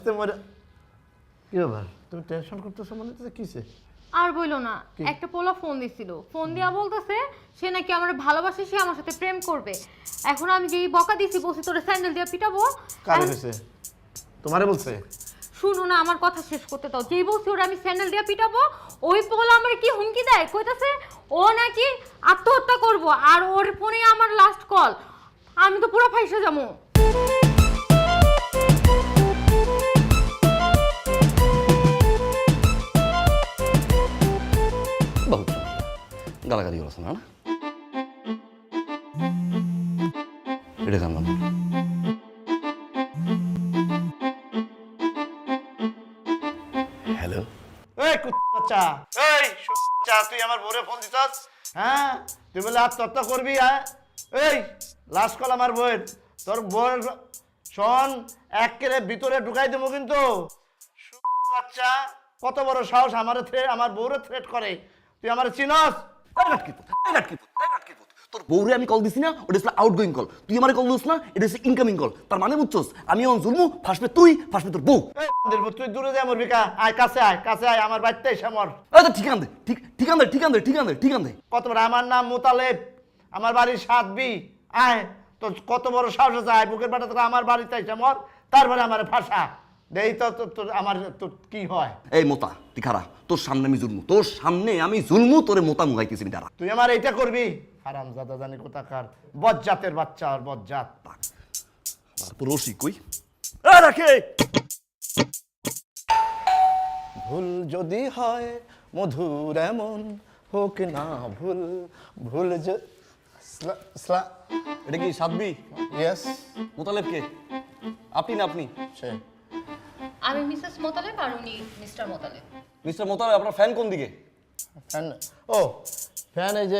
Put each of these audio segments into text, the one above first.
তোমার কি ব্যাপার তুমি টেনশন করতেছো মনে হচ্ছে কিসে? আর বইলো না, একটা পোলা ফোন দিছিল, ফোন দিয়া বলতেছে সে নাকি আমার ভালোবাসে, সে আমার সাথে প্রেম করবে। এখন আমি যেই বকা দিছি বলছি তোরে স্যান্ডেল দিয়ে পিটাবো। কারে কইছে? তোমারে বলছে? শুনো না, আমার কথা শেষ করতে দাও। যেই বলছি ওরা আমি স্যান্ডেল দিয়ে পিটাবো, ওই পোলা আমার কি হুমকি দেয়, কইতাছে ও নাকি আত্মহত্যা করব, আর ওর ফোনে আমার লাস্ট কল। আমি তো পুরো ফাইসা যাবো। বহুত গালাগালি করছ না এটা জানলাম। হ্যালো, এই বাচ্চা, এই বাচ্চা, তুই আমার বউরে ফোন দিছস? হ্যাঁ, তুই বলে আত্মহত্যা করবি? হ্যাঁ, এই লাস্ট কল আমার বউয়ের। তোর বউয়ের শোন, একেবারে ভিতরে ঢুকাই দেবো কিন্তু। বাচ্চা, কত বড় সাহস আমার বউরে থ্রেট করে। তুই আমার চিনস? তোর বউরে আমি কল দিছি না, ওটা ছিল আউটগোয়িং কল। তুই আমার কল দিস না, এটা হচ্ছে ইনকামিং কল। তার মানে বুঝছস, আমি এখন জুলমু, ফাঁসবে তুই, ফাঁসবে তোর বউ। তুই দূরে যা মরবি কা? আয় কাছে আয়, কাছে আয়, আমার বাড়িতে এসে মর। ঠিকান দে, ঠিকান দে, ঠিকান দে, ঠিকান দে, ঠিকান দে। কত বড়, আমার নাম মুতালেব, আমার বাড়ির 7B। আয়, তোর কত বড় সাহস আছে? আয়, বুকের বাটা তোরা আমার বাড়িতে এসে মর, তারপরে আমার ফাঁসা দেই। তো তোর আমার তোর কি হয়? এই মোতা, তুই খারা, তোর সামনে আমি জুলমু, তোর সামনে আমি জুলমু, তোরে মোতা মুগাইতেছি দাঁড়া। তুই আমার এইটা করবি? হারামজাদা জানি কোথাকার, বজ্জাতের বাচ্চা, আর বজ্জাত। তারপর রসি কই রাখে। ভুল যদি হয় মধুর এমন হোক না ভুল, ভুল এটা কি সাদবি? ইয়েস, মোতালেব কে? আপনি না আপনি? সে আমি মিসেস মোতালেব আর উনি মিস্টার মোতালেব। মিস্টার মোতালেব, আপনার ফ্যান কোন দিকে? ফ্যান? ও ফ্যান, এই যে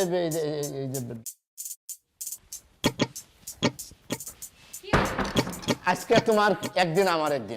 আজকে তোমার একদিন আমার একদিন।